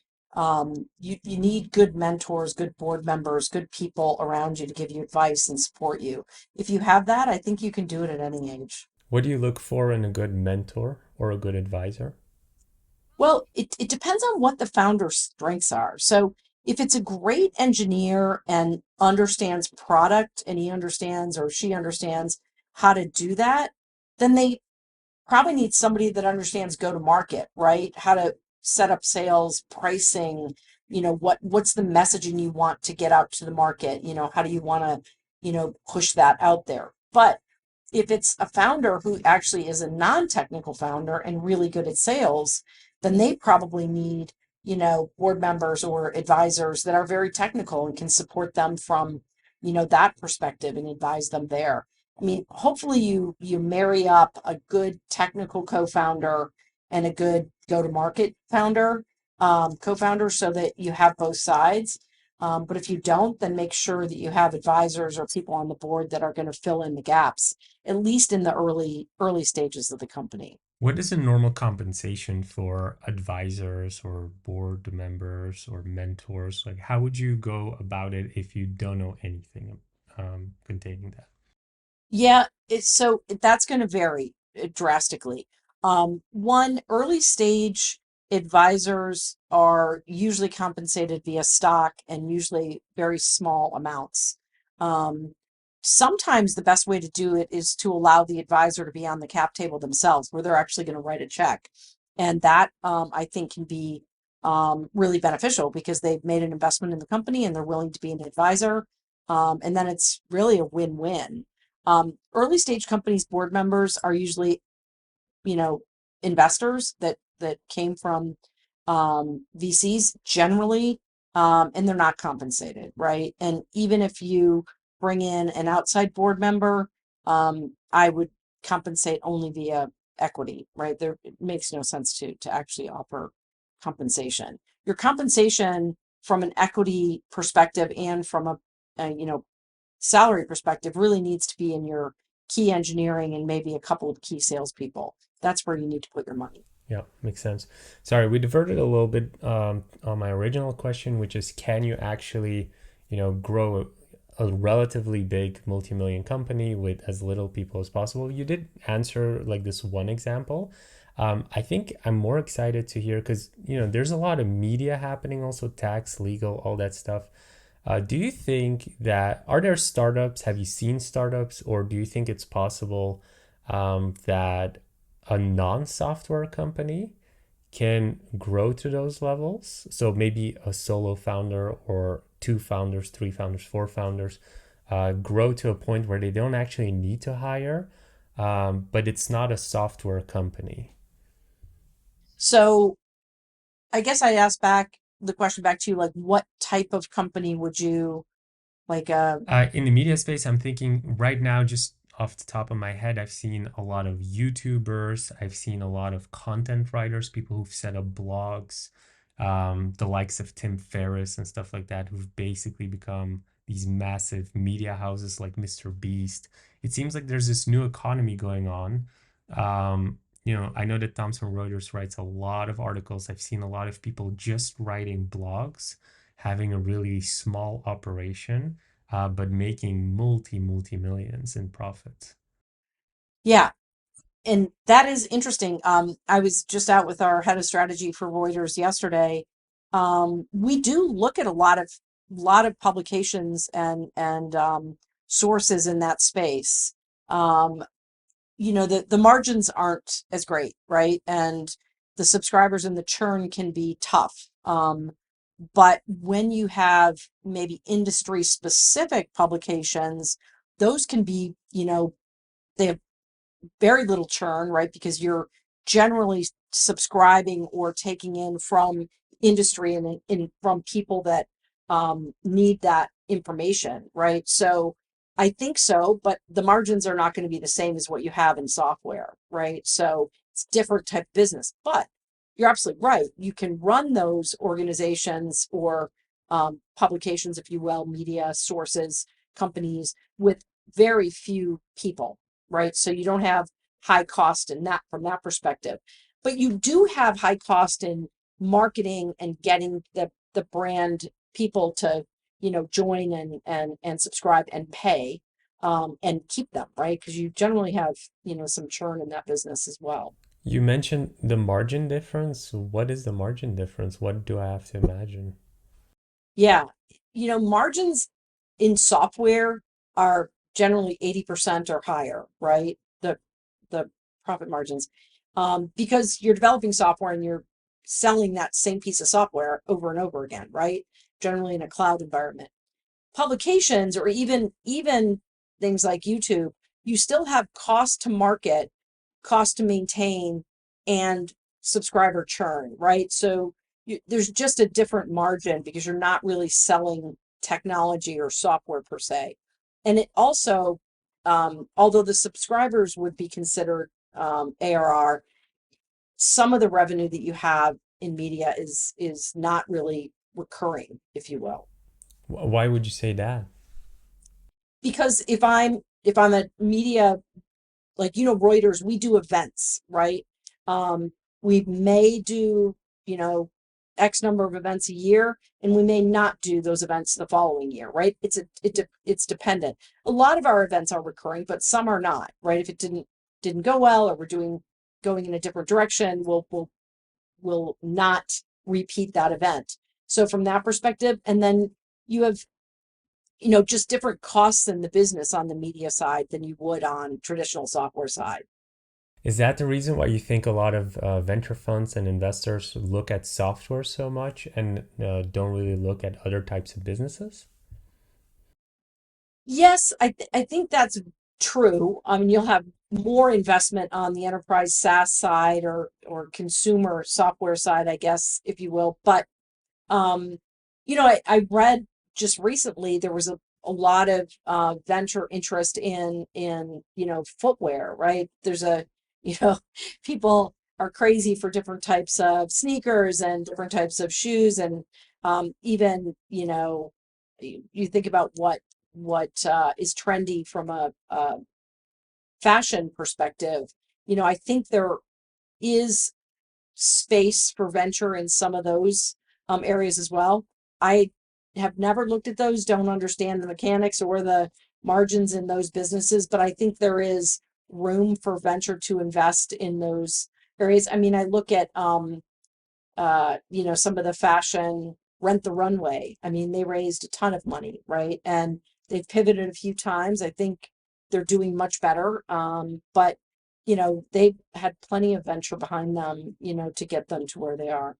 you need good mentors, good board members, good people around you to give you advice and support you. If you have that, I think you can do it at any age. What do you look for in a good mentor or a good advisor? Well, it depends on what the founder's strengths are. So if it's a great engineer and understands product and he understands or she understands how to do that, then they probably need somebody that understands go to market, right? How to set up sales, pricing, what's the messaging you want to get out to the market? How do you want to, push that out there? But if it's a founder who actually is a non-technical founder and really good at sales, then they probably need, board members or advisors that are very technical and can support them from, that perspective and advise them there. I mean, hopefully you marry up a good technical co-founder and a good go-to-market founder, co-founder, so that you have both sides. But if you don't, then make sure that you have advisors or people on the board that are going to fill in the gaps, at least in the early stages of the company. What is a normal compensation for advisors or board members or mentors? Like, how would you go about it if you don't know anything containing that? Yeah, that's going to vary drastically. One, early stage advisors are usually compensated via stock and usually very small amounts. Um, Sometimes the best way to do it is to allow the advisor to be on the cap table themselves, where they're actually going to write a check. And that, I think, can be really beneficial because they've made an investment in the company and they're willing to be an advisor. And then it's really a win-win. Early stage companies board members are usually, you know, investors that came from VCs generally, and they're not compensated, right? And even if you bring in an outside board member, I would compensate only via equity, right? It makes no sense to actually offer compensation. Your compensation from an equity perspective and from a salary perspective really needs to be in your key engineering and maybe a couple of key salespeople. That's where you need to put your money. Yeah, makes sense. Sorry, we diverted a little bit on my original question, which is, can you actually, grow a relatively big multi-million company with as little people as possible? You did answer like this one example. I think I'm more excited to hear because, there's a lot of media happening, also tax, legal, all that stuff. Do you think that, are there startups? Have you seen startups, or do you think it's possible that a non-software company can grow to those levels? So maybe a solo founder or two founders, three founders, four founders grow to a point where they don't actually need to hire, but it's not a software company. So I guess I asked back the question back to you, like, what type of company would you like? In the media space, I'm thinking right now, just off the top of my head, I've seen a lot of YouTubers. I've seen a lot of content writers, people who've set up blogs, the likes of Tim Ferriss and stuff like that, who've basically become these massive media houses like Mr. Beast. It seems like there's this new economy going on. I know that Thomson Reuters writes a lot of articles. I've seen a lot of people just writing blogs, having a really small operation, but making multi millions in profits. Yeah, and that is interesting. I was just out with our head of strategy for Reuters yesterday. We do look at a lot of publications and sources in that space. Um, the margins aren't as great, right? And the subscribers and the churn can be tough. But when you have maybe industry specific publications, those can be, they have very little churn, right? Because you're generally subscribing or taking in from industry and from people that need that information, right? So I think so, but the margins are not going to be the same as what you have in software, right? So it's different type of business, but you're absolutely right. You can run those organizations or publications, if you will, media sources, companies with very few people, right? So you don't have high cost in that from that perspective. But you do have high cost in marketing and getting the brand people to, join and subscribe and pay and keep them, right? Because you generally have, some churn in that business as well. You mentioned the margin difference. What is the margin difference? What do I have to imagine? Yeah. Margins in software are generally 80% or higher, right? The profit margins. Because you're developing software and you're selling that same piece of software over and over again, right? Generally in a cloud environment. Publications or even things like YouTube, you still have cost to market, cost to maintain, and subscriber churn, right? So there's just a different margin because you're not really selling technology or software per se. And it also, although the subscribers would be considered ARR, some of the revenue that you have in media is not really recurring, if you will. Why would you say that? Because if I'm a media, like, Reuters, we do events, right? Um, we may do, you know, X number of events a year, and we may not do those events the following year, right? It's dependent. A lot of our events are recurring, but some are not, right? If it didn't go well, or we're going in a different direction, we'll not repeat that event. So from that perspective, and then you have, just different costs in the business on the media side than you would on traditional software side. Is that the reason why you think a lot of venture funds and investors look at software so much and don't really look at other types of businesses? Yes, I think that's true. I mean, you'll have more investment on the enterprise SaaS side or consumer software side, I guess, if you will. But um, I read just recently there was a lot of venture interest in footwear, right? There's people are crazy for different types of sneakers and different types of shoes, and even you think about what is trendy from a fashion perspective. I think there is space for venture in some of those areas as well. I have never looked at those, don't understand the mechanics or the margins in those businesses, but I think there is room for venture to invest in those areas. I mean, I look at some of the fashion Rent the Runway. I mean, they raised a ton of money, right? And they've pivoted a few times. I think they're doing much better. But they've had plenty of venture behind them, to get them to where they are.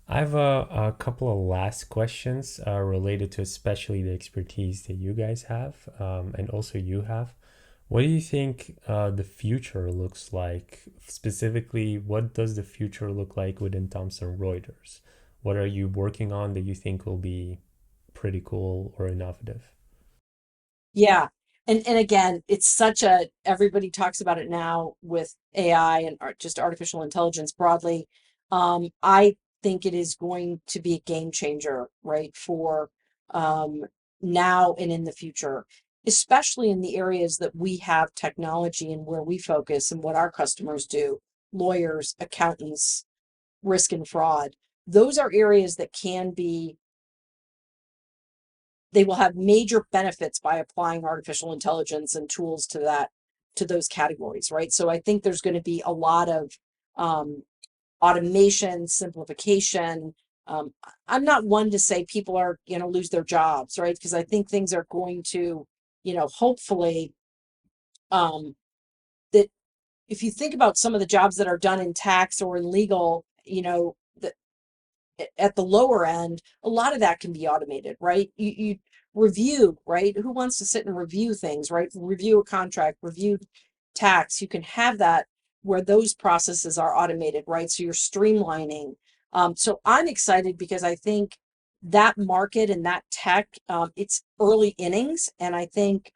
I have a couple of last questions related to especially the expertise that you guys have and also you have. What do you think the future looks like? Specifically, what does the future look like within Thomson Reuters? What are you working on that you think will be pretty cool or innovative? Yeah. And again, it's such a, everybody talks about it now with AI and just artificial intelligence broadly. I think it is going to be a game changer, right, for um, now and in the future, especially in the areas that we have technology and where we focus and what our customers do, lawyers, accountants, risk and fraud. Those are areas that can be, they will have major benefits by applying artificial intelligence and tools to those categories, right? So I think there's going to be a lot of um, automation, simplification. I'm not one to say people are going to lose their jobs, right? Because I think things are going to, hopefully, um, if you think about some of the jobs that are done in tax or in legal, at the lower end, a lot of that can be automated, right? You review, right? Who wants to sit and review things, right? Review a contract, review tax. You can have that where those processes are automated, right? So you're streamlining. So I'm excited because I think that market and that tech, it's early innings, and I think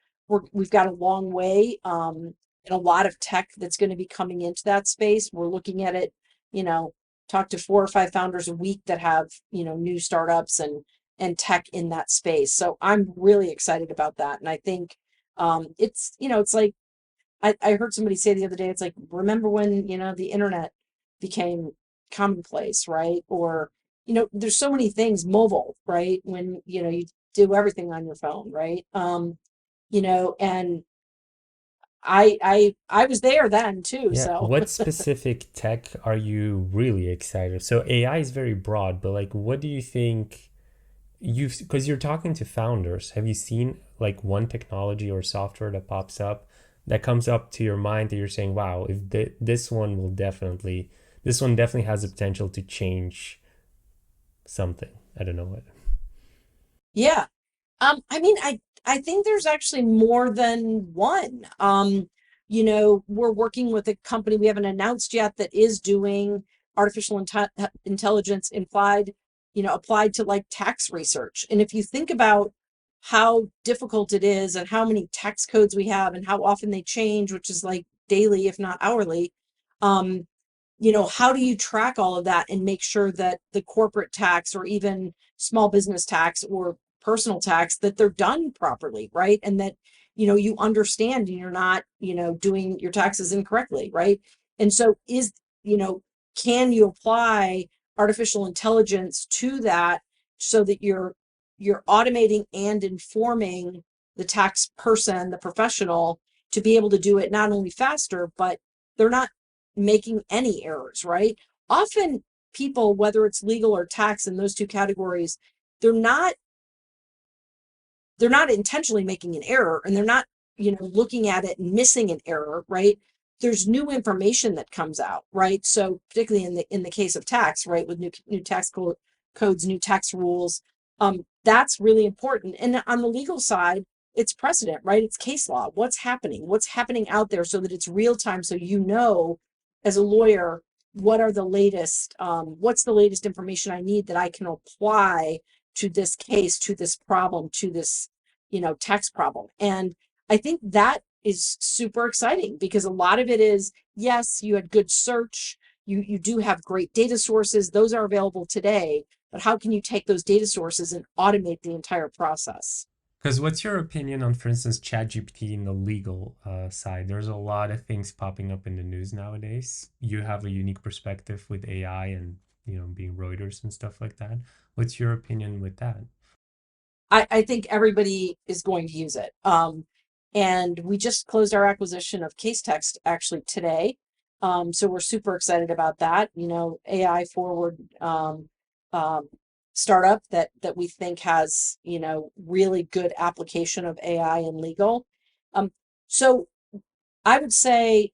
we've got a long way, and a lot of tech that's going to be coming into that space. We're looking at it, you know, talk to 4 or 5 founders a week that have, new startups and tech in that space. So I'm really excited about that. And I think it's like I heard somebody say the other day, it's like, remember when, the internet became commonplace, right? Or, there's so many things mobile, right? When, you do everything on your phone, right? And I was there then too. Yeah, So what specific tech are you really excited? So AI is very broad, but like what do you think you've, because you're talking to founders, have you seen like one technology or software that pops up that comes up to your mind that you're saying, wow, if this one definitely has the potential to change something. I don't know what. yeah. I mean, I think there's actually more than one. We're working with a company we haven't announced yet that is doing artificial intelligence applied to like tax research. And if you think about how difficult it is and how many tax codes we have and how often they change, which is like daily, if not hourly, um, how do you track all of that and make sure that the corporate tax or even small business tax or personal tax, that they're done properly, right? And that, you understand and you're not, doing your taxes incorrectly, right? And so you know, can you apply artificial intelligence to that so that you're automating and informing the tax person, the professional, to be able to do it not only faster, but they're not making any errors, right? Often people, whether it's legal or tax in those two categories, they're not they're not intentionally making an error, and they're not, looking at it and missing an error, right? There's new information that comes out, right? So particularly in the case of tax, right, with new codes, new tax rules, that's really important. And on the legal side, it's precedent, right? It's case law. What's happening out there, so that it's real time, so as a lawyer, what's the latest information I need that I can apply to this case, to this problem, to this, tax problem. And I think that is super exciting, because a lot of it is, yes, you had good search, you do have great data sources, those are available today, but how can you take those data sources and automate the entire process? Because what's your opinion on, for instance, ChatGPT in the legal side? There's a lot of things popping up in the news nowadays. You have a unique perspective with AI and, being Reuters and stuff like that. What's your opinion with that? I think everybody is going to use it. And we just closed our acquisition of Case Text actually today. So we're super excited about that. AI forward, um, startup that we think has, really good application of AI in legal. Um, so I would say,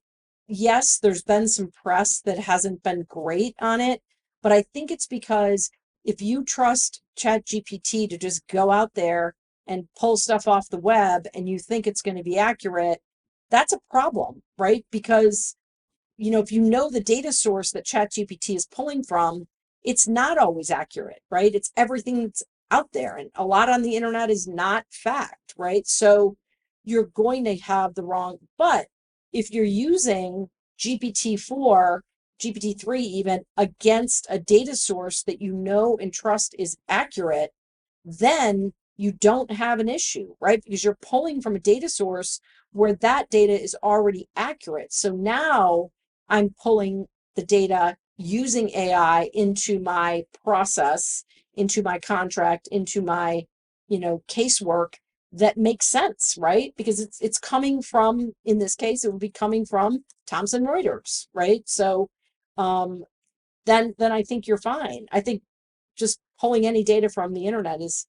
yes, there's been some press that hasn't been great on it, but I think it's because if you trust ChatGPT to just go out there and pull stuff off the web and you think it's going to be accurate, that's a problem, right? Because if you know the data source that ChatGPT is pulling from, it's not always accurate, right? It's everything that's out there, and a lot on the internet is not fact, right? So you're going to have the wrong, but if you're using GPT-4, GPT-3 even, against a data source that you know and trust is accurate, then you don't have an issue, right? Because you're pulling from a data source where that data is already accurate. So now I'm pulling the data using AI into my process, into my contract, into my, casework, that makes sense, right? Because it's coming from, in this case, it would be coming from Thomson Reuters, right? So then I think you're fine. I think just pulling any data from the internet is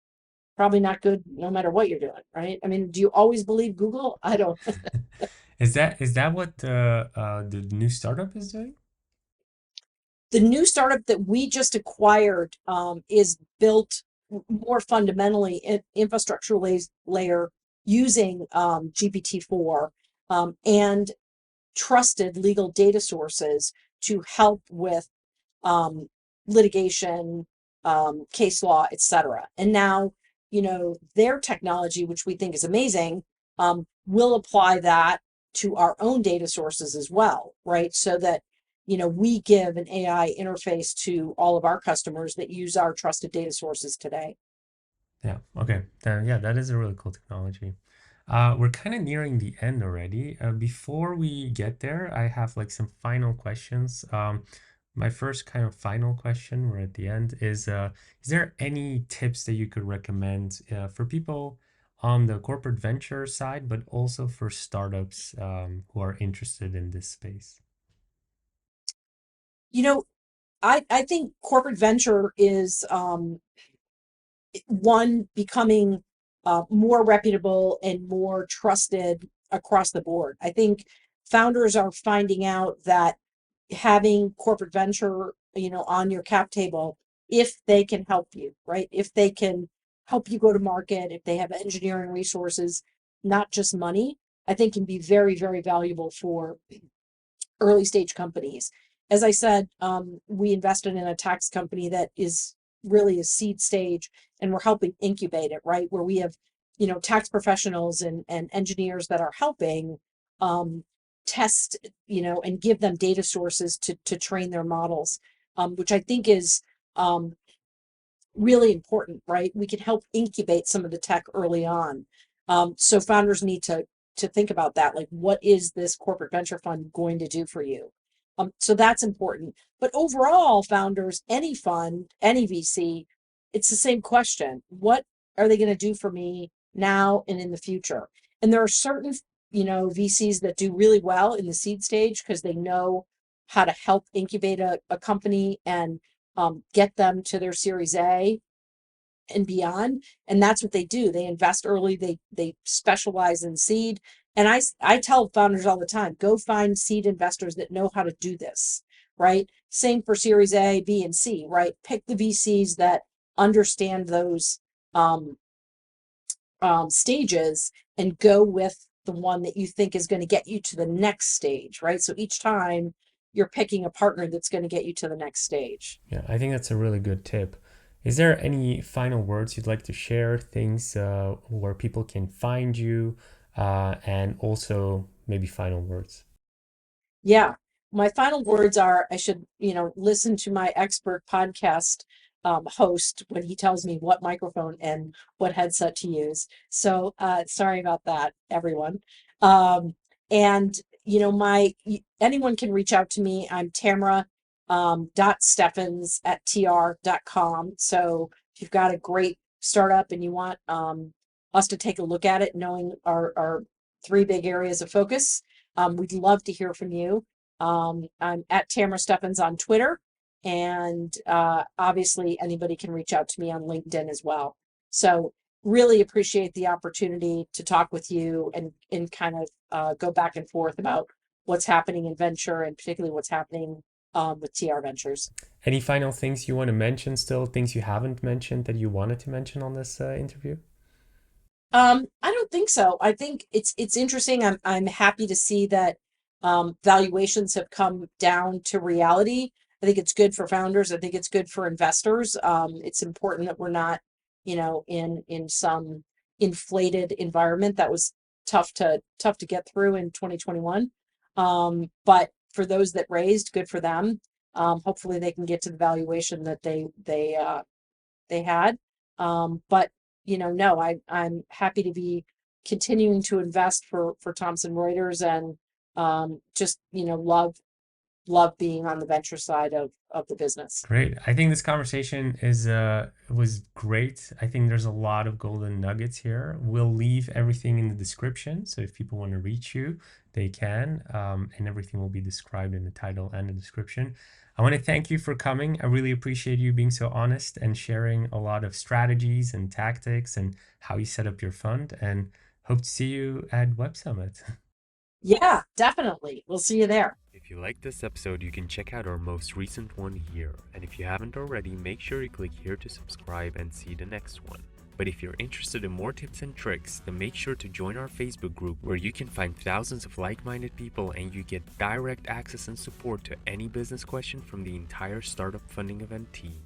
probably not good, no matter what you're doing, right? I mean, do you always believe Google? I don't. Is that what the new startup is doing? The new startup that we just acquired is built more fundamentally in infrastructure layer using GPT-4 and trusted legal data sources to help with um, litigation, case law, etc. And now, their technology, which we think is amazing, will apply that to our own data sources as well, right? So that, we give an AI interface to all of our customers that use our trusted data sources today. Yeah. Okay. Yeah, that is a really cool technology. We're kind of nearing the end already. Before we get there, I have like some final questions. My first kind of final question, we're at the end, is there any tips that you could recommend for people on the corporate venture side, but also for startups who are interested in this space? You know, I think corporate venture is one becoming more reputable and more trusted across the board. I think founders are finding out that having corporate venture, on your cap table, if they can help you, right? If they can help you go to market, if they have engineering resources, not just money, I think can be very, very valuable for early stage companies. As I said, we invested in a tax company that is really a seed stage, and we're helping incubate it, right? Where we have, tax professionals and engineers that are helping test, and give them data sources to train their models, which I think is really important, right? We can help incubate some of the tech early on. So founders need to think about that. Like, what is this corporate venture fund going to do for you? So that's important. But overall, founders, any fund, any VC, it's the same question. What are they going to do for me now and in the future? And there are certain, VCs that do really well in the seed stage because they know how to help incubate a company and get them to their Series A and beyond. And that's what they do. They invest early. They specialize in seed. And I tell founders all the time, go find seed investors that know how to do this, right? Same for Series A, B, and C, right? Pick the VCs that understand those um, stages and go with the one that you think is going to get you to the next stage, right? So each time you're picking a partner that's going to get you to the next stage. Yeah, I think that's a really good tip. Is there any final words you'd like to share, things where people can find you, and also maybe final words? Yeah. My final words are I should, listen to my expert podcast host when he tells me what microphone and what headset to use. So sorry about that, everyone. Um, and, anyone can reach out to me. I'm Tamara dot Steffens at tr.com. So if you've got a great startup and you want us to take a look at it, knowing our three big areas of focus, we'd love to hear from you. I'm at Tamara Steffens on Twitter, and obviously anybody can reach out to me on LinkedIn as well. So really appreciate the opportunity to talk with you and kind of go back and forth about what's happening in venture and particularly what's happening with TR Ventures. Any final things you want to mention still, things you haven't mentioned that you wanted to mention on this interview? I don't think so. I think it's interesting. I'm happy to see that valuations have come down to reality. I think it's good for founders. I think it's good for investors. It's important that we're not, in some inflated environment that was tough to get through in 2021. But for those that raised, good for them. Hopefully they can get to the valuation that they had. But no, I'm happy to be continuing to invest for Thomson Reuters and just love being on the venture side of the business. Great. I think this conversation is was great. I think there's a lot of golden nuggets here. We'll leave everything in the description, so if people want to reach you, they can, and everything will be described in the title and the description. I want to thank you for coming. I really appreciate you being so honest and sharing a lot of strategies and tactics and how you set up your fund. And hope to see you at Web Summit. Yeah, definitely. We'll see you there. If you liked this episode, you can check out our most recent one here. And if you haven't already, make sure you click here to subscribe and see the next one. But if you're interested in more tips and tricks, then make sure to join our Facebook group where you can find thousands of like-minded people and you get direct access and support to any business question from the entire startup funding event team.